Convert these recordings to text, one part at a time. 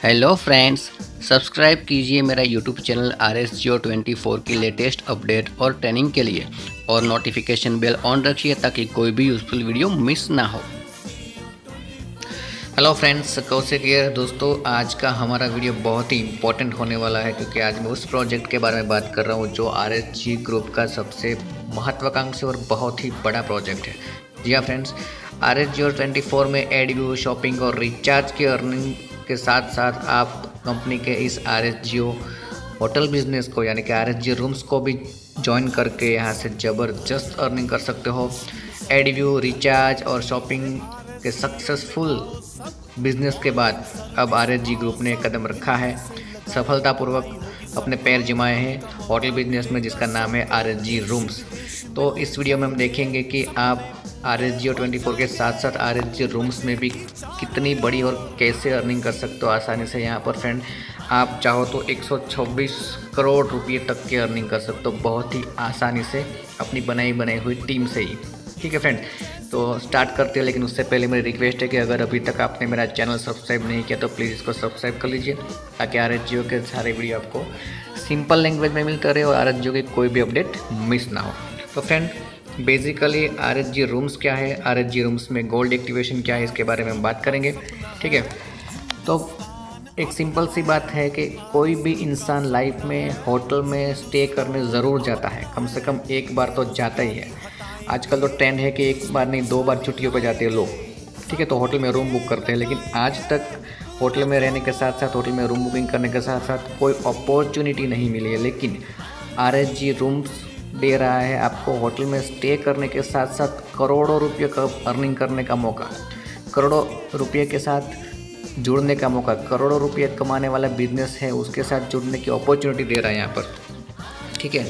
Hello friends, subscribe कीजिए मेरा YouTube channel RSGO24 की लेटेस्ट अपडेट और ट्रेनिंग के लिए और नोटिफिकेशन बेल ऑन रखिए ताकि कोई भी यूज़फुल वीडियो मिस ना हो। Hello friends, Kaushik here. दोस्तों, आज का हमारा वीडियो बहुत ही इंपॉर्टेंट होने वाला है क्योंकि आज मैं उस प्रोजेक्ट के बारे में बात कर रहा हूँ जो RSG ग्रुप का सबसे महत्वाकांक्षी और बहुत ही बड़ा प्रोजेक्ट है। जी हाँ फ्रेंड्स, RSGO24 में एड व्यू, शॉपिंग और रिचार्ज की अर्निंग के साथ साथ आप कंपनी के इस RSGO होटल बिजनेस को यानी कि RSG रूम्स को भी ज्वाइन करके यहाँ से ज़बरदस्त अर्निंग कर सकते हो। एड व्यू, रिचार्ज और शॉपिंग के सक्सेसफुल बिजनेस के बाद अब RSG ग्रुप ने कदम रखा है, सफलतापूर्वक अपने पैर जमाए हैं होटल बिजनेस में जिसका नाम है RSG रूम्स। तो इस वीडियो में हम देखेंगे कि आप RSGO24 के साथ साथ RSG रूम्स में भी कितनी बड़ी और कैसे अर्निंग कर सकते हो आसानी से। यहाँ पर फ्रेंड, आप चाहो तो 126 करोड़ रुपये तक की अर्निंग कर सकते हो बहुत ही आसानी से अपनी बनाई हुई टीम से ही। ठीक है फ्रेंड, तो स्टार्ट करते हैं। लेकिन उससे पहले मेरी रिक्वेस्ट है कि अगर अभी तक आपने मेरा चैनल सब्सक्राइब नहीं किया तो प्लीज़ इसको सब्सक्राइब कर लीजिए ताकि RSGO के सारे वीडियो आपको सिंपल लैंग्वेज में मिलता रहे और RSGO की कोई भी अपडेट मिस ना हो। तो फ्रेंड, बेसिकली RSG रूम्स क्या है, RSG रूम्स में गोल्ड एक्टिवेशन क्या है, इसके बारे में हम बात करेंगे। ठीक है, तो एक सिंपल सी बात है कि कोई भी इंसान लाइफ में होटल में स्टे करने ज़रूर जाता है, कम से कम एक बार तो जाता ही है। आजकल तो ट्रेंड है कि एक बार नहीं 2 बार छुट्टियों पर जाते हैं लोग। ठीक है, तो होटल में रूम बुक करते हैं, लेकिन आज तक होटल में रहने के साथ साथ होटल में रूम बुकिंग करने के साथ साथ कोई अपॉर्चुनिटी नहीं मिली है। लेकिन RSG रूम्स दे रहा है आपको होटल में स्टे करने के साथ साथ करोड़ों रुपये का अर्निंग करने का मौका, करोड़ों रुपये के साथ जुड़ने का मौका, करोड़ों रुपये कमाने वाला बिजनेस है उसके साथ जुड़ने की अपॉर्चुनिटी दे रहा है यहाँ पर। ठीक है,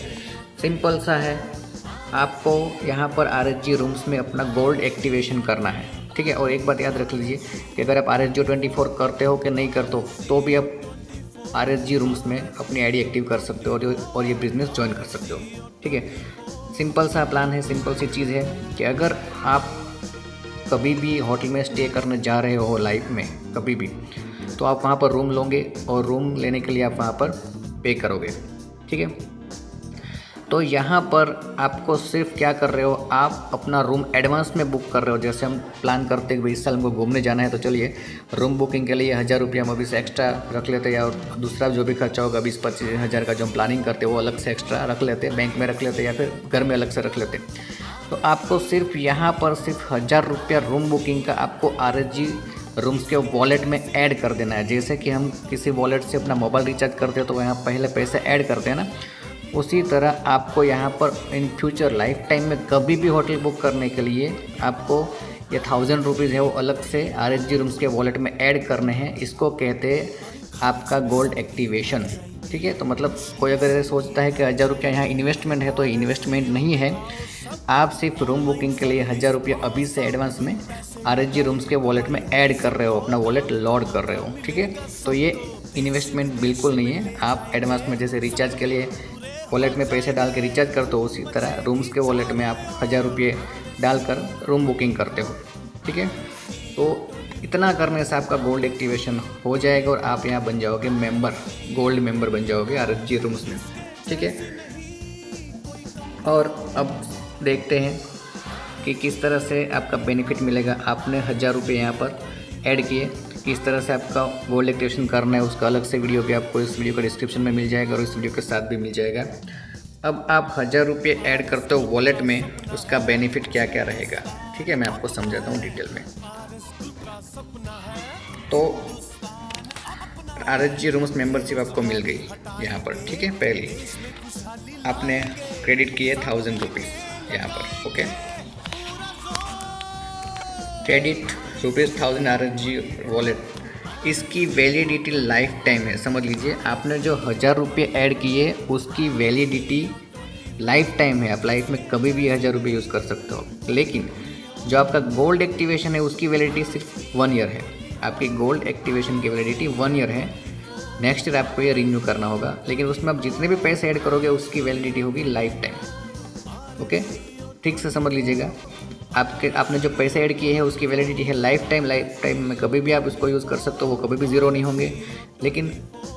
सिंपल सा है, आपको यहाँ पर RSG रूम्स में अपना गोल्ड एक्टिवेशन करना है। ठीक है, और एक बात याद रख लीजिए कि अगर आप RSGO24 करते हो कि नहीं करते हो तो भी आप RSG रूम्स में अपनी आईडी एक्टिव कर सकते हो और ये बिज़नेस ज्वाइन कर सकते हो। ठीक है, सिंपल सा प्लान है, सिंपल सी चीज़ है कि अगर आप कभी भी होटल में स्टे करने जा रहे हो लाइफ में कभी भी, तो आप वहाँ पर रूम लोगे और रूम लेने के लिए आप वहाँ पर पे करोगे। ठीक है, तो यहाँ पर आपको सिर्फ क्या कर रहे हो, आप अपना रूम एडवांस में बुक कर रहे हो। जैसे हम प्लान करते हैं कि इस साल हमको घूमने जाना है तो चलिए रूम बुकिंग के लिए 1000 रुपया हम अभी से एक्स्ट्रा रख लेते हैं, या दूसरा जो भी खर्चा होगा 20-25 हज़ार का जो हम प्लानिंग करते हैं वो अलग से एक्स्ट्रा रख लेते हैं, बैंक में रख लेते हैं या फिर घर में अलग से रख लेते हैं। तो आपको सिर्फ यहाँ पर सिर्फ 1000 रुपया रूम बुकिंग का आपको RSG रूम्स के वॉलेट में ऐड कर देना है। जैसे कि हम किसी वॉलेट से अपना मोबाइल रिचार्ज करते हैं तो यहाँ पहले पैसे ऐड करते हैं ना, उसी तरह आपको यहाँ पर इन फ्यूचर लाइफ टाइम में कभी भी होटल बुक करने के लिए आपको ये 1000 रुपीज़ है वो अलग से RSG रूम्स के वॉलेट में ऐड करने हैं। इसको कहते हैं आपका गोल्ड एक्टिवेशन। ठीक है, तो मतलब कोई अगर ये सोचता है कि 1000 रुपया यहाँ इन्वेस्टमेंट है तो इन्वेस्टमेंट नहीं है। आप सिर्फ रूम बुकिंग के लिए 1000 रुपया अभी से एडवांस में RSG रूम्स के वॉलेट में ऐड कर रहे हो, अपना वॉलेट लोड कर रहे हो। ठीक है, तो ये इन्वेस्टमेंट बिल्कुल नहीं है। आप एडवांस में जैसे रिचार्ज के लिए वॉलेट में पैसे डाल के रिचार्ज करते हो, उसी तरह रूम्स के वॉलेट में आप 1000 रुपये डालकर रूम बुकिंग करते हो। ठीक है, तो इतना करने से आपका गोल्ड एक्टिवेशन हो जाएगा और आप यहाँ बन जाओगे मेंबर, गोल्ड मेंबर बन जाओगे RSG रूम्स में। ठीक है, और अब देखते हैं कि किस तरह से आपका बेनिफिट मिलेगा। आपने 1000 रुपये यहाँ पर ऐड किए, किस तरह से आपका गोल्ड एक्टिवेशन करना है उसका अलग से वीडियो भी आपको इस वीडियो का डिस्क्रिप्शन में मिल जाएगा और इस वीडियो के साथ भी मिल जाएगा। अब आप 1000 रुपये ऐड करते हो वॉलेट में, उसका बेनिफिट क्या क्या रहेगा। ठीक है, मैं आपको समझाता हूँ डिटेल में। तो RSG रूम्स मेंबरशिप आपको मिल गई यहाँ पर। ठीक है, पहली आपने क्रेडिट किए 1000 रुपीज़ यहाँ पर। ओके, क्रेडिट ₹1000 RSG वॉलेट, इसकी वैलिडिटी लाइफ टाइम है। समझ लीजिए, आपने जो 1000 रुपये ऐड किए उसकी वैलिडिटी लाइफ टाइम है। आप लाइफ में कभी भी 1000 रुपये यूज़ कर सकते हो। लेकिन जो आपका गोल्ड एक्टिवेशन है उसकी वैलिडिटी सिर्फ 1 ईयर है। आपकी गोल्ड एक्टिवेशन की वैलिडिटी 1 ईयर है। नेक्स्ट ईयर आपको ये रिन्यू करना होगा, लेकिन उसमें आप जितने भी पैसे ऐड करोगे उसकी वैलिडिटी होगी लाइफ टाइम। ओके, ठीक से समझ लीजिएगा। आपने जो पैसे ऐड किए हैं उसकी वैलिडिटी है लाइफ टाइम में कभी भी आप उसको यूज़ कर सकते हो, वो कभी भी ज़ीरो नहीं होंगे। लेकिन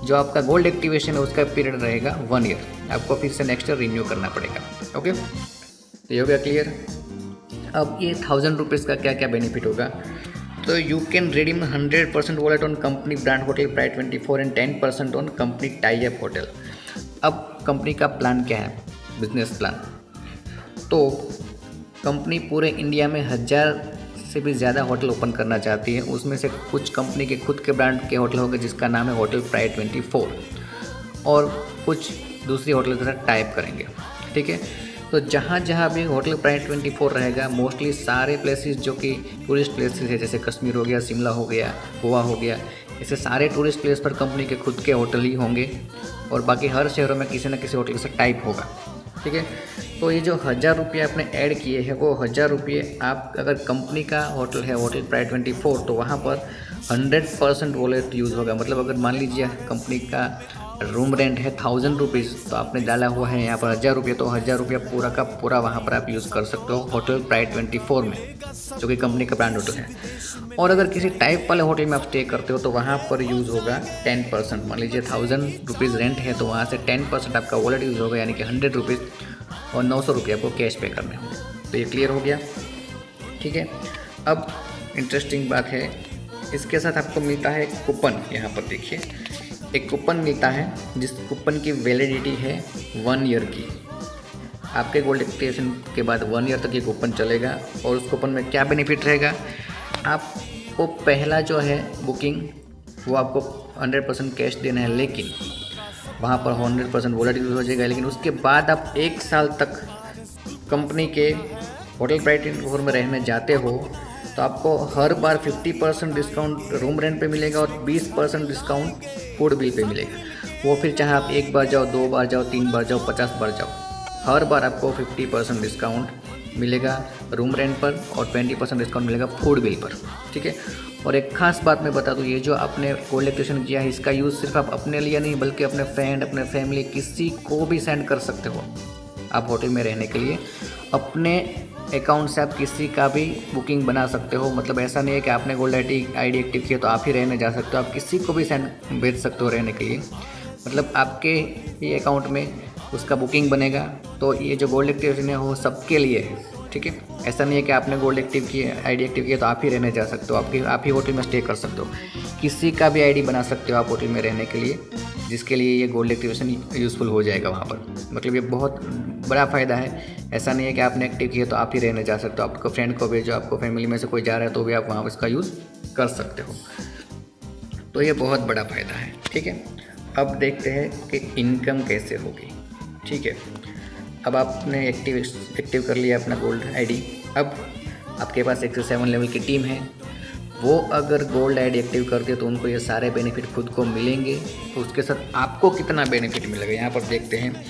जो आपका गोल्ड एक्टिवेशन है उसका पीरियड रहेगा 1 ईयर, आपको फिर से नेक्स्ट ईयर रिन्यू करना पड़ेगा। ओके, तो ये हो गया क्लियर। अब ये 1000 रुपीज़ का क्या क्या बेनिफिट होगा, तो you can redeem 100% wallet on company brand hotel pride 24 and 10% on company tie up hotel. अब कंपनी का प्लान क्या है, बिजनेस प्लान, तो कंपनी पूरे इंडिया में 1000 से भी ज़्यादा होटल ओपन करना चाहती है। उसमें से कुछ कंपनी के खुद के ब्रांड के होटल होंगे जिसका नाम है होटल प्राइड 24, और कुछ दूसरी होटल के साथ टाइप करेंगे। ठीक है, तो जहाँ जहाँ भी होटल प्राइड 24 रहेगा, मोस्टली सारे प्लेसेस जो कि टूरिस्ट प्लेसेस है, जैसे कश्मीर हो गया, शिमला हो गया, गोवा हो गया, ऐसे सारे टूरिस्ट प्लेस पर कंपनी के खुद के होटल ही होंगे, और बाकी हर शहरों में किसी न किसी होटल से टाइप होगा। ठीक है, तो ये जो 1000 रुपये आपने ऐड किए हैं, वो 1000 रुपये आप अगर कंपनी का होटल है होटल प्राइड 24, तो वहाँ पर 100% वॉलेट यूज़ होगा। मतलब अगर मान लीजिए कंपनी का रूम रेंट है 1000 रुपीज़, तो आपने डाला हुआ है यहाँ पर 1000 रुपये, तो 1000 रुपया पूरा का पूरा वहाँ पर आप यूज़ कर सकते हो होटल प्राइड 24 में, जो कि कंपनी का ब्रांड होटल है। और अगर किसी टाइप वाले होटल में आप स्टे करते हो तो वहाँ पर यूज़ होगा 10%। मान लीजिए 1000 रुपीज़ रेंट है, तो वहाँ से 10% आपका वॉलेट यूज़ होगा, यानी कि 100 रुपीज़, और 900 रुपये आपको कैश पे करने होंगे। तो ये क्लियर हो गया। ठीक है, अब इंटरेस्टिंग बात है, इसके साथ आपको मिलता है कूपन। यहाँ पर देखिए एक कूपन मिलता है, जिस कूपन की वैलिडिटी है 1 ईयर की। आपके गोल्ड एक्टिवेशन के बाद 1 ईयर तक ये कूपन चलेगा। और उस कूपन में क्या बेनिफिट रहेगा, आपको पहला जो है बुकिंग, वो आपको 100% कैश देना है, लेकिन वहाँ पर 100% वॉलेट यूज़ हो जाएगा। लेकिन उसके बाद आप 1 साल तक कंपनी के होटल प्राइड 24 में रहने जाते हो, तो आपको हर बार 50% डिस्काउंट रूम रेंट पे मिलेगा और 20% डिस्काउंट फूड बिल पे मिलेगा। वो फिर चाहे आप 1 बार जाओ, 2 बार जाओ, 3 बार जाओ, 50 बार जाओ, हर बार आपको 50% डिस्काउंट मिलेगा रूम रेंट पर और 20% डिस्काउंट मिलेगा फूड बिल पर। ठीक है, और एक खास बात मैं बता दूं, ये जो आपने गोल्ड एक्टिवेशन किया है, इसका यूज़ सिर्फ आप अपने लिए नहीं बल्कि अपने फ्रेंड, अपने फैमिली, किसी को भी सेंड कर सकते हो। आप होटल में रहने के लिए अपने अकाउंट से आप किसी का भी बुकिंग बना सकते हो। मतलब ऐसा नहीं है कि आपने गोल्ड आईडी एक्टिव किया तो आप ही रहने जा सकते हो, आप किसी को भी सेंड भेज सकते हो रहने के लिए। मतलब आपके ही अकाउंट में उसका बुकिंग बनेगा। तो ये जो गोल्ड एक्टिवेशन है वो सबके लिए है। ठीक है, ऐसा नहीं है कि आपने गोल्ड एक्टिव किया, आईडी एक्टिव किया तो आप ही रहने जा सकते हो, आप ही होटल में स्टे कर सकते हो। किसी का भी आईडी बना सकते हो आप होटल में रहने के लिए, जिसके लिए ये गोल्ड एक्टिवेशन यूज़फुल हो जाएगा वहाँ पर। मतलब ये बहुत बड़ा फ़ायदा है। ऐसा नहीं है कि आपने एक्टिव किया तो आप ही रहने जा सकते हो, आपको फ्रेंड को भेजो, आपको फैमिली में से कोई जा रहा है तो भी आप वहाँ इसका यूज़ कर सकते हो। तो ये बहुत बड़ा फ़ायदा है। ठीक है, अब देखते हैं कि इनकम कैसे होगी। ठीक है, अब आपने एक्टिव कर लिया अपना गोल्ड आईडी। अब आपके पास 107 लेवल की टीम है, वो अगर गोल्ड आईडी एक्टिव करते तो उनको ये सारे बेनिफिट खुद को मिलेंगे। तो उसके साथ आपको कितना बेनिफिट मिलेगा यहाँ पर देखते हैं।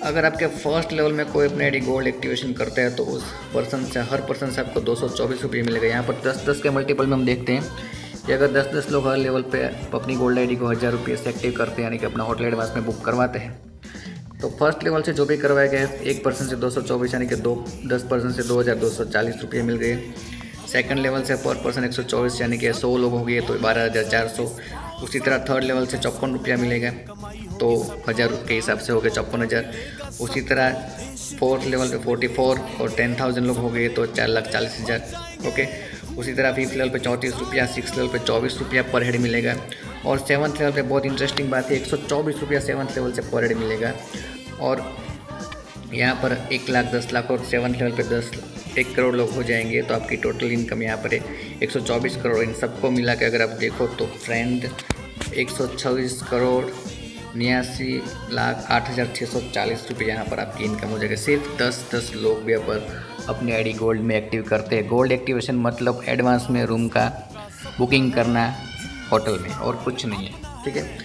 अगर आपके फर्स्ट लेवल में कोई अपने आईडी गोल्ड एक्टिवेशन करता है तो उस पर्सन से, हर पर्सन से आपको 224 रुपये मिलेगा। यहाँ पर 10-10 के मल्टीपल में हम देखते हैं कि अगर 10-10 लोग हर लेवल पे अपनी गोल्ड आईडी को 1000 रुपये से एक्टिव करते हैं, यानी कि अपना होटल एडवांस में बुक करवाते हैं, तो फर्स्ट लेवल से जो भी करवाया गया है 1 पर्सन से 224, यानी कि 10 पर्सन से 2240 रुपये मिल गए। सेकंड लेवल से पर पर्सन 124, यानी कि 100 लोग हो गए तो 12400। उसी तरह थर्ड लेवल से 54 रुपया मिलेगा, तो 1000 के हिसाब से हो गए 54,000। उसी तरह फोर्थ लेवल पे 44 और 10,000 लोग हो गए तो 4,40,000। ओके, उसी तरह फिफ्थ लेवल पे 34 रुपया, सिक्स लेवल पे 24 रुपया पर हेड मिलेगा। और सेवन्थ लेवल पे बहुत इंटरेस्टिंग बात है, 124 रुपया सेवन्थ लेवल से पर हेड मिलेगा। और यहाँ पर 1,10,00,000 और सेवन्थ लेवल पे 1 करोड़ लोग हो जाएंगे, तो आपकी टोटल इनकम यहाँ पर है 124 करोड़। इन सबको मिला के अगर आप देखो तो फ्रेंड 126 करोड़ 89,08,640 रुपये यहाँ पर आपकी इनकम हो जाएगी। सिर्फ 10-10 लोग भी पर अपनी आईडी गोल्ड में एक्टिव करते हैं। गोल्ड एक्टिवेशन मतलब एडवांस में रूम का बुकिंग करना होटल में, और कुछ नहीं है। ठीक है,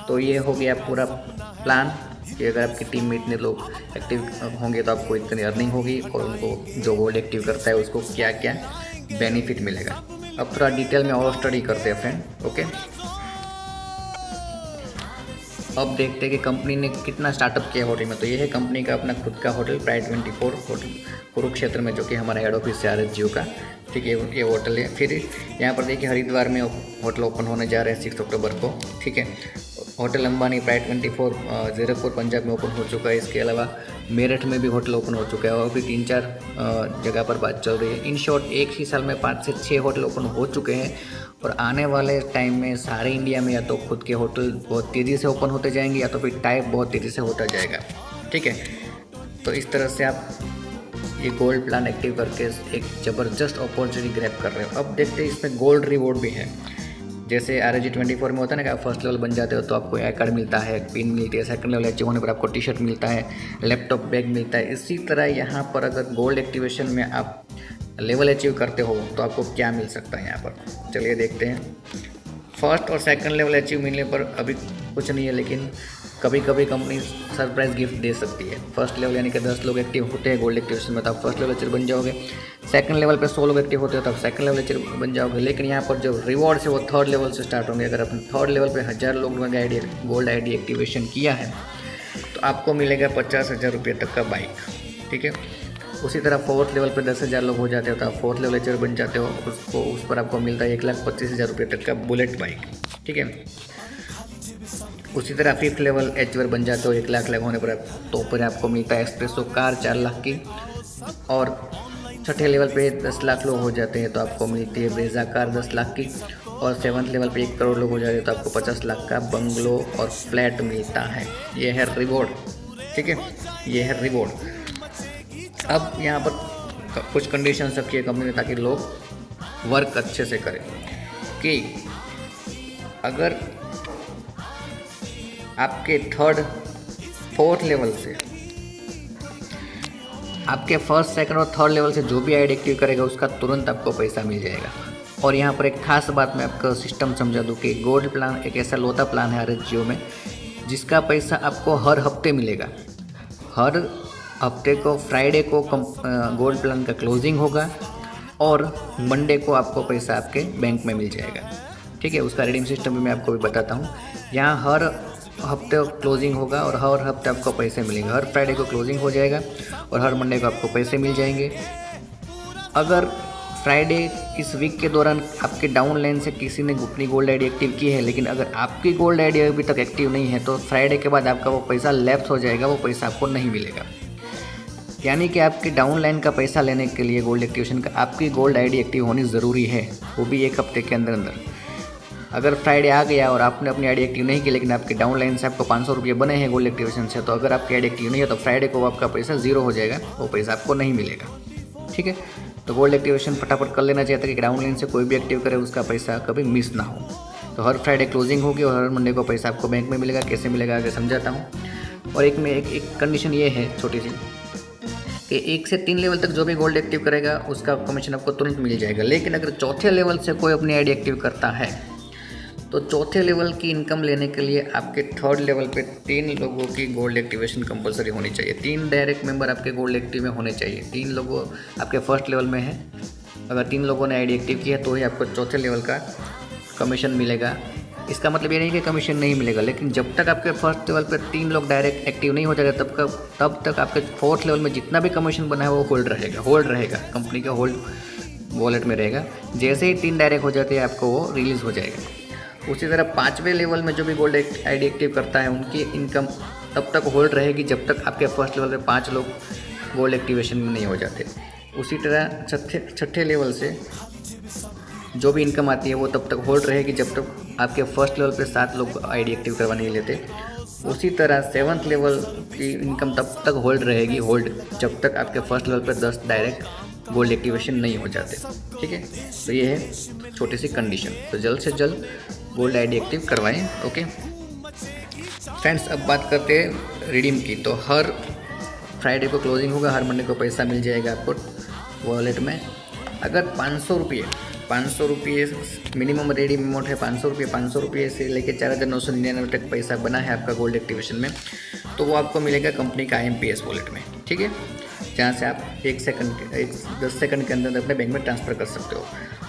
तो ये हो गया पूरा प्लान कि अगर आपकी टीम में इतने लोग एक्टिव होंगे तो आपको इतनी अर्निंग होगी, और उनको जो गोल्ड एक्टिव करता है उसको क्या क्या बेनिफिट मिलेगा। अब थोड़ा डिटेल में और स्टडी करते हैं फ्रेंड। ओके, अब देखते हैं कि कंपनी ने कितना स्टार्टअप किया होटल में। तो ये है कंपनी का अपना खुद का होटल प्राइड 24 होटल कुरुक्षेत्र में, जो कि हमारा हेड ऑफिस है RSGO का। ठीक है, ये होटल है। फिर यहाँ पर देखिए हरिद्वार में होटल ओपन होने जा रहे हैं 6 अक्टूबर को। ठीक है, होटल अंबानी प्राइड 24 जीरकपुर पंजाब में ओपन हो चुका है। इसके अलावा मेरठ में भी होटल ओपन हो चुका है और भी 3-4 जगह पर बात चल रही है। इन शॉर्ट एक ही साल में 5 से 6 होटल ओपन हो चुके हैं और आने वाले टाइम में सारे इंडिया में या तो खुद के होटल बहुत तेज़ी से ओपन होते जाएंगे या तो फिर टाइप बहुत तेज़ी से होता जाएगा। ठीक है, तो इस तरह से आप ये गोल्ड प्लान एक्टिव करके एक ज़बरदस्त अपॉर्चुनिटी ग्रैब कर रहे हो। अब देखते हैं इसमें गोल्ड रिवॉर्ड भी है। जैसे RSG 24 में होता है ना कि आप फर्स्ट लेवल बन जाते हो तो आपको आई कार्ड मिलता है, पिन मिलती है, सेकंड लेवल अचीव होने पर आपको टी-शर्ट मिलता है, लैपटॉप बैग मिलता है। इसी तरह यहाँ पर अगर गोल्ड एक्टिवेशन में आप लेवल अचीव करते हो तो आपको क्या मिल सकता है यहाँ पर, चलिए देखते हैं। फर्स्ट और सेकंड लेवल अचीव मिलने पर अभी कुछ नहीं है, लेकिन कभी कभी कंपनी सरप्राइज गिफ्ट दे सकती है। फर्स्ट लेवल यानी कि 10 लोग एक्टिव होते हैं गोल्ड एक्टिवेशन में तो आप फर्स्ट लेवल अचीव बन जाओगे। सेकंड लेवल पे 100 लोग एक्टिव होते हो तो आप सेकंड लेवल अचीव बन जाओगे। लेकिन यहाँ पर जो रिवॉर्ड है वो थर्ड लेवल से स्टार्ट होंगे। अगर आपने थर्ड लेवल पे 1000 लोगों का गोल्ड ID एक्टिवेशन किया है तो आपको मिलेगा 50,000 रुपये तक का बाइक। ठीक है, उसी तरह फोर्थ लेवल पे 10,000 लोग हो जाते हो तो आप फोर्थ लेवल अचीव बन जाते हो, उस पर आपको मिलता है 1,25,000 रुपये तक का बुलेट बाइक। ठीक है, उसी तरह फिफ्थ लेवल अचीवर बन जाते हो 1 लाख होने पर तो फिर आपको मिलता है एक्सप्रेसो कार 4 लाख की। और छठे लेवल पे 10 लाख लोग हो जाते हैं तो आपको मिलती है ब्रेजा कार 10 लाख की। और 7th लेवल पे 1 करोड़ लोग हो जाते हैं तो आपको 50 लाख का बंगलो और फ्लैट मिलता है। ये है रिवॉर्ड। ठीक है, ये है रिवॉर्ड। अब यहाँ पर कुछ कंडीशन रखी है कंपनी ने ताकि लोग वर्क अच्छे से करें कि अगर आपके थर्ड फोर्थ लेवल से आपके फर्स्ट सेकंड और थर्ड लेवल से जो भी ID एक्टिव करेगा उसका तुरंत आपको पैसा मिल जाएगा। और यहाँ पर एक खास बात मैं आपको सिस्टम समझा दूँ कि गोल्ड प्लान एक ऐसा लोता प्लान है RSGO में जिसका पैसा आपको हर हफ्ते मिलेगा। हर हफ्ते को फ्राइडे को गोल्ड प्लान का क्लोजिंग होगा और मंडे को आपको पैसा आपके बैंक में मिल जाएगा। ठीक है, उसका रिडीम सिस्टम भी मैं आपको भी बताता हूँ। यहाँ हर हफ्ते क्लोजिंग होगा और हर हफ्ते आपको पैसे मिलेंगे। हर फ्राइडे को क्लोजिंग हो जाएगा और हर मंडे को आपको पैसे मिल जाएंगे। अगर फ्राइडे इस वीक के दौरान आपके डाउन लाइन से किसी ने अपनी गोल्ड ID एक्टिव की है लेकिन अगर आपकी गोल्ड ID अभी तक एक्टिव नहीं है तो फ्राइडे के बाद आपका वो पैसा लैप्स हो जाएगा, वो पैसा आपको नहीं मिलेगा। यानी कि आपकी डाउन लाइन का पैसा लेने के लिए गोल्ड एक्टिवेशन का आपकी गोल्ड ID एक्टिव होनी ज़रूरी है, वो भी 1 हफ्ते के अंदर अंदर। अगर फ्राइडे आ गया और आपने अपनी ID एक्टिव नहीं की लेकिन आपके डाउन लाइन से आपको 500 रुपये बने हैं गोल्ड एक्टिवेशन से, तो अगर आपकी ID एक्टिव नहीं है तो फ्राइडे को आपका पैसा 0 हो जाएगा, वो पैसा आपको नहीं मिलेगा। ठीक है, तो गोल्ड एक्टिवेशन फटाफट कर लेना चाहिए ताकि डाउन लाइन से कोई भी एक्टिव करे उसका पैसा कभी मिस ना हो। तो हर फ्राइडे क्लोजिंग होगी और हर मंडे को पैसा आपको बैंक में मिलेगा। कैसे मिलेगा आगे समझाता हूँ। और एक कंडीशन ये है छोटी सी कि 1 से 3 लेवल तक जो भी गोल्ड एक्टिव करेगा उसका कमीशन आपको तुरंत मिल जाएगा। लेकिन अगर चौथे लेवल से कोई अपनी ID एक्टिव करता है तो चौथे लेवल की इनकम लेने के लिए आपके थर्ड लेवल पे 3 लोगों की गोल्ड एक्टिवेशन कंपलसरी होनी चाहिए। 3 डायरेक्ट मेंबर आपके गोल्ड एक्टिव में होने चाहिए। 3 लोगों आपके फर्स्ट लेवल में है, अगर 3 लोगों ने ID एक्टिव किया तो ही आपको चौथे लेवल का कमीशन मिलेगा। इसका मतलब ये नहीं कि कमीशन नहीं मिलेगा, लेकिन जब तक आपके फर्स्ट लेवल पर 3 लोग डायरेक्ट एक्टिव नहीं हो जाएगा तब तक आपके फोर्थ लेवल में जितना भी कमीशन बना है वो होल्ड रहेगा, कंपनी का होल्ड वॉलेट में रहेगा। जैसे ही 3 डायरेक्ट हो जाते हैं आपको वो रिलीज़ हो जाएगा। उसी तरह 5वें लेवल में जो भी गोल्ड ID एक्टिव करता है उनकी इनकम तब तक होल्ड रहेगी जब तक आपके फर्स्ट लेवल पे 5 लोग गोल्ड एक्टिवेशन में नहीं हो जाते। उसी तरह छठे लेवल से जो भी इनकम आती है वो तब तक होल्ड रहेगी जब तक आपके फर्स्ट लेवल पे 7 लोग ID एक्टिव करवा नहीं लेते। उसी तरह 7th लेवल की इनकम तब तक होल्ड रहेगी जब तक आपके फर्स्ट लेवल पे 10 डायरेक्ट गोल्ड एक्टिवेशन नहीं हो जाते। ठीक है, तो ये है छोटी सी कंडीशन। तो जल्द से जल्द गोल्ड ID एक्टिव करवाएं। ओके फ्रेंड्स, अब बात करते हैं रिडीम की। तो हर फ्राइडे को क्लोजिंग होगा, हर मंडे को पैसा मिल जाएगा आपको वॉलेट में। अगर 500 रुपये मिनिमम रेडीम अमाउंट है 500 रुपये से लेकर 4,999 तक पैसा बना है आपका गोल्ड एक्टिवेशन में, तो वो आपको मिलेगा कंपनी का IMPS वॉलेट में। ठीक है, जहाँ से आप 10 सेकंड के अंदर अपने बैंक में ट्रांसफ़र कर सकते हो।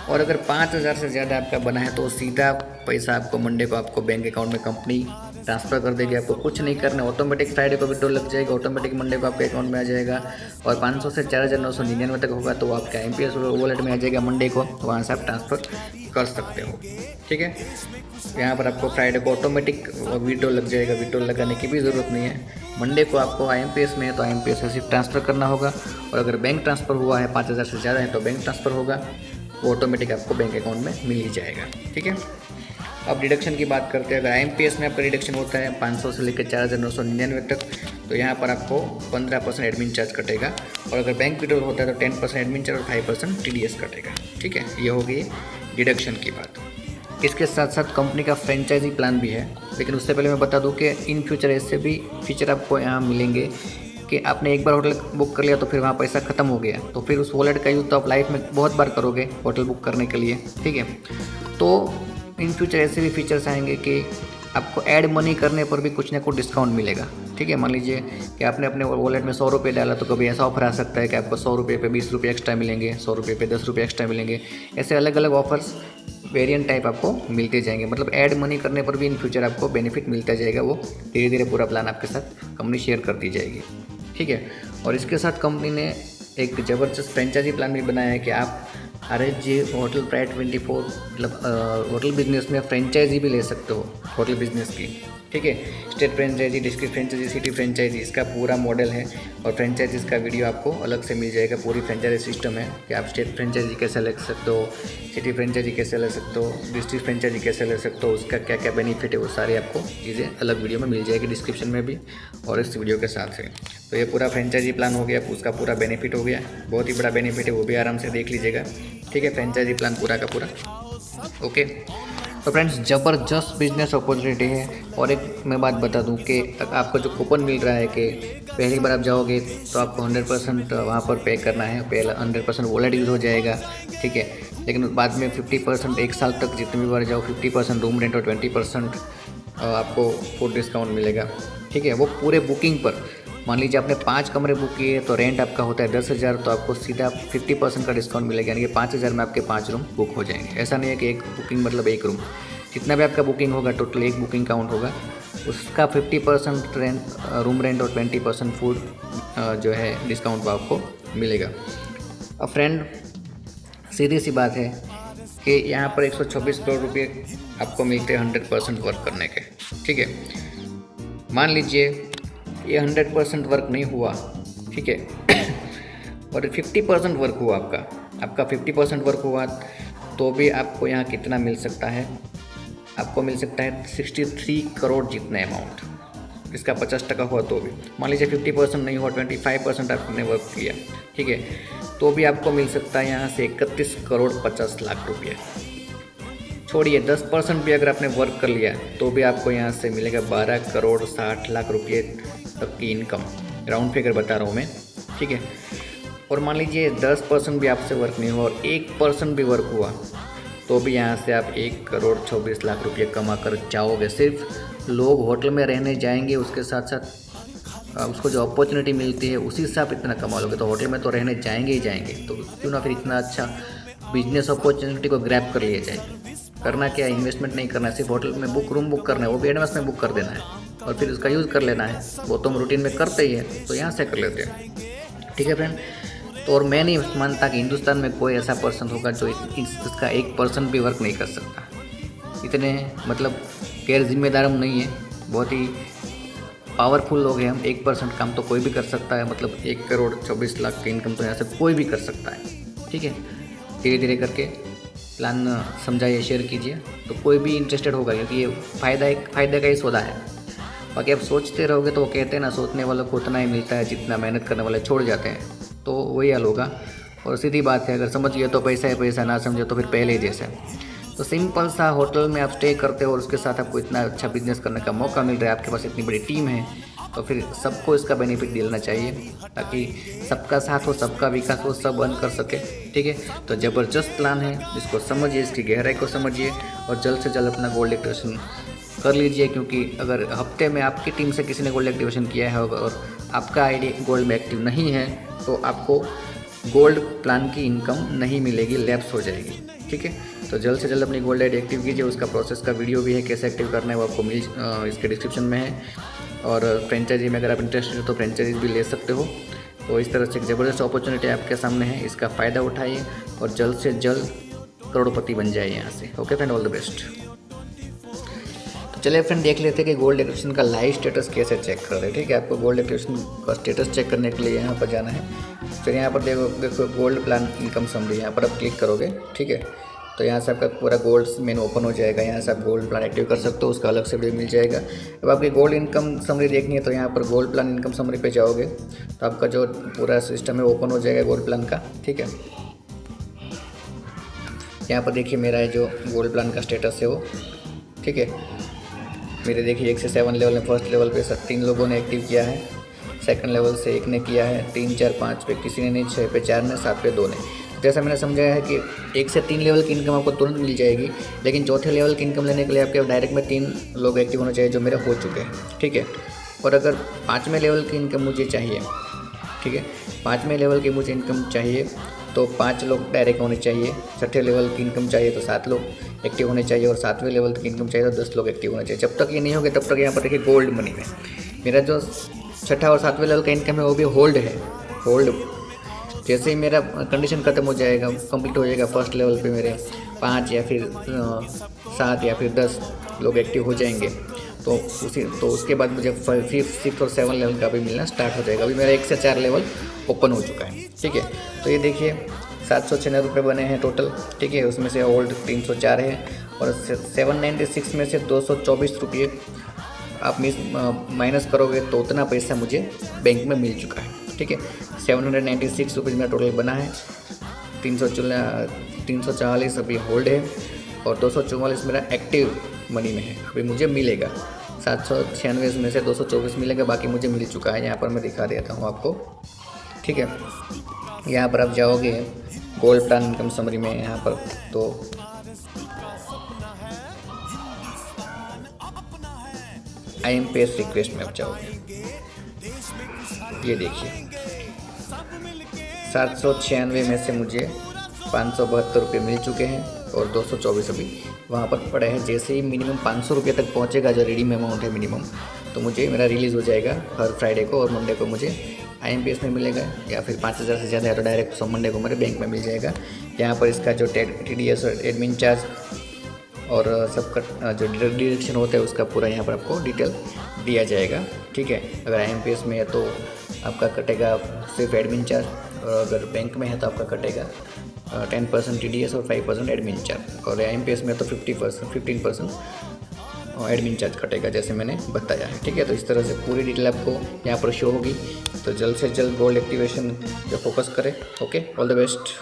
और अगर 5,000 से ज़्यादा आपका बना है तो सीधा पैसा आपको मंडे को आपको बैंक अकाउंट में कंपनी ट्रांसफ़र कर देगी। आपको कुछ नहीं करना, ऑटोमेटिक फ्राइडे को विड्रॉल लग जाएगा, ऑटोमेटिक मंडे को आपके अकाउंट में आ जाएगा और 500 से 4,999 तक होगा तो आपका MPS वॉलेट में आ जाएगा मंडे को, तो वहाँ से आप ट्रांसफ़र कर सकते हो। ठीक है, यहाँ पर आपको फ्राइडे को ऑटोमेटिक विड्रॉल लग जाएगा, विड्रॉल लगाने की भी ज़रूरत नहीं है। मंडे को आपको IMPS में है तो IMPS से सिर्फ ट्रांसफ़र करना होगा और अगर बैंक ट्रांसफ़र हुआ है 5,000 से ज़्यादा है तो बैंक ट्रांसफ़र होगा, वो ऑटोमेटिक आपको बैंक अकाउंट में मिल ही जाएगा। ठीक है, अब डिडक्शन की बात करते हैं। अगर IMPS में आपका डिडक्शन होता है 500 से लेकर 4,999 तक तो यहाँ पर आपको 15% एडमिन चार्ज कटेगा और अगर बैंक विड्रॉल होता है तो 10% एडमिन चार्ज और 5% TDS कटेगा। ठीक है, ये हो गई डिडक्शन की बात। इसके साथ साथ कंपनी का फ्रेंचाइजी प्लान भी है, लेकिन उससे पहले मैं बता दूं कि इन फ्यूचर ऐसे भी फीचर आपको यहाँ मिलेंगे कि आपने एक बार होटल बुक कर लिया तो फिर वहाँ पैसा ख़त्म हो गया तो फिर उस वॉलेट का यूज़ तो आप लाइफ में बहुत बार करोगे होटल बुक करने के लिए। ठीक है, तो इन फ्यूचर ऐसे भी फीचर्स आएंगे कि आपको ऐड मनी करने पर भी कुछ ना कुछ डिस्काउंट मिलेगा। ठीक है, मान लीजिए कि आपने अपने वॉलेट में 100 रुपये डाला तो कभी ऐसा ऑफर आ सकता है कि आपको 100 रुपये पे 20 रुपये एक्स्ट्रा मिलेंगे, 100 रुपये पे 10 रुपये एक्स्ट्रा मिलेंगे। ऐसे अलग अलग ऑफर्स वेरिएंट टाइप आपको मिलते जाएंगे, मतलब ऐड मनी करने पर भी इन फ्यूचर आपको बेनिफिट मिलता जाएगा। वो धीरे धीरे पूरा प्लान आपके साथ कंपनी शेयर करती जाएगी। ठीक है, और इसके साथ कंपनी ने एक ज़बरदस्त फ्रेंचाइजी प्लान भी बनाया है कि आप RSG होटल प्राइड 24 मतलब होटल बिजनेस में फ्रेंचाइजी भी ले सकते हो होटल बिजनेस की। ठीक है, state franchise, district franchise, city franchise, इसका पूरा मॉडल है और फ्रेंचाइजीज का वीडियो आपको अलग से मिल जाएगा। पूरी फ्रेंचाइजी सिस्टम है कि आप स्टेट फ्रेंचाइजी कैसे ले सकते हो, सिटी फ्रेंचाइजी कैसे ले सकते हो, डिस्ट्रिक्ट फ्रेंचाइजी कैसे ले सकते हो, उसका क्या क्या बेनिफिट है, वो सारी आपको चीज़ें अलग वीडियो में मिल जाएगी, डिस्क्रिप्शन में भी और इस वीडियो के साथ है। तो ये पूरा फ्रेंचाइजी प्लान हो गया, उसका पूरा बेनिफिट हो गया, बहुत ही बड़ा बेनिफिट है, वो भी आराम से देख लीजिएगा। ठीक है, फ्रेंचाइजी प्लान पूरा का पूरा ओके। तो फ्रेंड्स, ज़बरदस्त बिजनेस अपॉर्चुनिटी है। और एक मैं बात बता दूं कि आपको जो कूपन मिल रहा है कि पहली बार आप जाओगे तो आपको 100% वहाँ पर पे करना है, पहले 100% वॉलेट यूज़ हो जाएगा। ठीक है, लेकिन बाद में 50% एक साल तक जितनी भी बार जाओ 50% रूम रेंट और 20% आपको फूड डिस्काउंट मिलेगा। ठीक है, वो पूरे बुकिंग पर। मान लीजिए आपने 5 कमरे बुक किए तो रेंट आपका होता है 10,000, तो आपको सीधा 50% का डिस्काउंट मिलेगा, यानी कि 5,000 में आपके 5 रूम बुक हो जाएंगे। ऐसा नहीं है कि एक बुकिंग मतलब एक रूम, जितना भी आपका बुकिंग होगा टोटल एक बुकिंग काउंट होगा, उसका 50% रेंट रूम रेंट और 20% फूड जो है डिस्काउंट आपको मिलेगा। अब फ्रेंड, सीधी सी बात है कि यहाँ पर 126 करोड़ रुपये आपको मिलते हैं 100% वर्क करने के। ठीक है, मान लीजिए ये 100% वर्क नहीं हुआ, ठीक है, और 50% वर्क हुआ, आपका 50% वर्क हुआ तो भी आपको यहाँ कितना मिल सकता है? आपको मिल सकता है 63 करोड़ जितने अमाउंट। इसका 50% हुआ तो भी, मान लीजिए 50% नहीं हुआ, 25% आपने वर्क किया, ठीक है, तो भी आपको मिल सकता है यहाँ से 31 करोड़ 50 लाख रुपये। छोड़िए 10% भी अगर आपने वर्क कर लिया तो भी आपको यहाँ से मिलेगा 12 करोड़ 60 लाख रुपये तक की इनकम, राउंड फिगर बता रहा हूँ मैं। ठीक है, और मान लीजिए 10% भी आपसे वर्क नहीं हुआ और 1% भी वर्क हुआ तो भी यहाँ से आप 1 करोड़ 24 लाख रुपये कमा कर जाओगे। सिर्फ लोग होटल में रहने जाएंगे, उसके साथ साथ उसको जो अपॉर्चुनिटी मिलती है उसी से आप इतना कमा लोगे, तो होटल में तो रहने जाएंगे ही जाएंगे, तो क्यों ना फिर इतना अच्छा बिजनेस अपॉर्चुनिटी को ग्रैब कर लिया जाए। करना क्या है, इन्वेस्टमेंट नहीं करना है, सिर्फ होटल में रूम बुक करना है, वो भी एडवांस में बुक कर देना है और फिर उसका यूज़ कर लेना है। वो तो हम रूटीन में करते ही है, तो यहाँ से कर लेते हैं। ठीक है फ्रेंड, तो और मैं नहीं मानता कि हिंदुस्तान में कोई ऐसा पर्सन होगा जो इसका 1% भी वर्क नहीं कर सकता। इतने मतलब गैर जिम्मेदार हम नहीं है, बहुत ही पावरफुल लोग हैं हम। 1% काम तो कोई भी कर सकता है, मतलब 1 करोड़ 24 लाख की इनकम तो यहाँ से कोई भी कर सकता है। ठीक है, धीरे धीरे करके प्लान समझाइए, शेयर कीजिए, तो कोई भी इंटरेस्टेड होगा, क्योंकि ये फ़ायदे का ही सौदा है। बाकी आप सोचते रहोगे तो वो कहते हैं ना, सोचने वालों को उतना ही मिलता है जितना मेहनत करने वाले छोड़ जाते हैं, तो वही हाल होगा। और सीधी बात है, अगर समझ गए तो पैसा है पैसा, ना समझे तो फिर पहले ही जैसा। तो सिंपल सा होटल में आप स्टे करते हो और उसके साथ आपको इतना अच्छा बिजनेस करने का मौका मिल रहा है, आपके पास इतनी बड़ी टीम है, तो फिर सबको इसका बेनिफिट दिलाना चाहिए ताकि सबका साथ हो, सबका विकास हो, सब अर्न कर सके। ठीक है, तो ज़बरदस्त प्लान है, इसको समझिए, इसकी गहराई को समझिए और जल्द से जल्द अपना गोल्ड एक्टिवेशन कर लीजिए। क्योंकि अगर हफ्ते में आपकी टीम से किसी ने गोल्ड एक्टिवेशन किया है और आपका आईडी गोल्ड में एक्टिव नहीं है तो आपको गोल्ड प्लान की इनकम नहीं मिलेगी, लैप्स हो जाएगी। ठीक है, तो जल्द से जल्द अपनी गोल्ड आईडी एक्टिव कीजिए। उसका प्रोसेस का वीडियो भी है, कैसे एक्टिव करना है वो आपको इसके डिस्क्रिप्शन में है। और फ्रेंचाइजी में अगर आप इंटरेस्टेड हो तो फ्रेंचाइजी भी ले सकते हो। तो इस तरह से एक ज़बरदस्त अपॉर्चुनिटी आपके सामने है, इसका फ़ायदा उठाइए और जल्द से जल्द करोड़पति बन जाइए यहाँ से। Okay friend, all the best. तो चलिए फ्रेंड देख लेते हैं कि गोल्ड एक्टिवेशन का लाइव स्टेटस कैसे चेक कर रहे हैं। ठीक है, आपको गोल्ड एक्टिवेशन का स्टेटस चेक करने के लिए यहाँ पर जाना है। फिर यहाँ पर देखो गोल्ड प्लान इनकम समरी, यहाँ पर आप क्लिक करोगे। ठीक है, तो यहाँ से आपका पूरा गोल्ड मेनू ओपन हो जाएगा। यहाँ से आप गोल्ड प्लान एक्टिव कर सकते हो, उसका अलग से वीडियो मिल जाएगा। अब आपकी गोल्ड इनकम समरी देखनी है तो यहाँ पर गोल्ड प्लान इनकम समरी पे जाओगे तो आपका जो पूरा सिस्टम है ओपन हो जाएगा गोल्ड प्लान का। ठीक है, यहाँ पर देखिए मेरा जो गोल्ड प्लान का स्टेटस है वो। ठीक है, मेरे देखिए 1 से 7 लेवल में फर्स्ट लेवल पे 3 लोगों ने एक्टिव किया है, सेकंड लेवल से 1 ने किया है, 3, 4, 5 पे किसी ने नहीं, 6 पे 4 ने, 7 पे 2 ने। जैसा मैंने समझाया है कि 1 से 3 लेवल की इनकम आपको तुरंत मिल जाएगी, लेकिन चौथे लेवल की इनकम लेने के लिए आपके डायरेक्ट में 3 लोग एक्टिव होने चाहिए जो मेरे हो चुके हैं। ठीक है, और अगर 5वें लेवल की इनकम मुझे चाहिए, ठीक है, 5वें लेवल की मुझे इनकम चाहिए तो 5 लोग डायरेक्ट होने चाहिए। 6ठे लेवल की इनकम चाहिए तो 7 लोग एक्टिव होने चाहिए, और 7वें लेवल की इनकम चाहिए तो 10 लोग एक्टिव होने चाहिए। जब तक ये नहीं होगा तब तक यहाँ पर देखिए गोल्ड मनी में मेरा जो 6ठा और 7वें लेवल का इनकम है वो भी होल्ड है। होल्ड जैसे ही मेरा कंडीशन खत्म हो जाएगा, कंप्लीट हो जाएगा, फर्स्ट लेवल पे मेरे 5 या फिर 7 या फिर 10 लोग एक्टिव हो जाएंगे तो उसके बाद मुझे 5th, 6th और 7 लेवल का भी मिलना स्टार्ट हो जाएगा। अभी मेरा 1 से 4 लेवल ओपन हो चुका है। ठीक है, तो ये देखिए 796 रुपये बने हैं टोटल। ठीक है, उसमें से होल्ड 304 है और 796 में से 224 रुपये आप माइनस करोगे तो उतना पैसा मुझे बैंक में मिल चुका है। ठीक है, 796 रुपये मेरा टोटल बना है। 340 अभी होल्ड है और 244 मेरा एक्टिव मनी में है, अभी मुझे मिलेगा। 796 में से 224 मिलेगा, बाकी मुझे मिल चुका है। यहाँ पर मैं दिखा देता हूँ आपको। ठीक है, यहाँ पर आप जाओगे गोल्ड प्लान इनकम समरी में, यहाँ पर तो IMPS रिक्वेस्ट में आप जाओगे। ये देखिए 796 में से मुझे 572 रुपये मिल चुके हैं और 224 अभी वहाँ पर पड़े हैं। जैसे ही मिनिमम 500 रुपये तक पहुँचेगा जो रिडीम अमाउंट है मिनिमम, तो मुझे मेरा रिलीज़ हो जाएगा हर फ्राइडे को, और मंडे को मुझे IMPS में मिलेगा, या फिर 5000 से ज़्यादा है तो डायरेक्ट मंडे को मेरे बैंक में मिल जाएगा। यहाँ पर इसका जो TDS और एडमिन चार्ज और सबका जो डिडक्शन होता है उसका पूरा यहाँ पर आपको डिटेल दिया जाएगा। ठीक है, अगर IMPS में है तो आपका कटेगा सिर्फ एडमिन चार्ज, और अगर बैंक में है तो आपका कटेगा 10% TDS और 5% एडमिन चार्ज, और IMPS में तो 15% एडमिन चार्ज कटेगा, जैसे मैंने बताया है। ठीक है, तो इस तरह से पूरी डिटेल आपको यहाँ पर शो होगी। तो जल्द से जल्द गोल्ड एक्टिवेशन पे फोकस करें। Okay, all the best.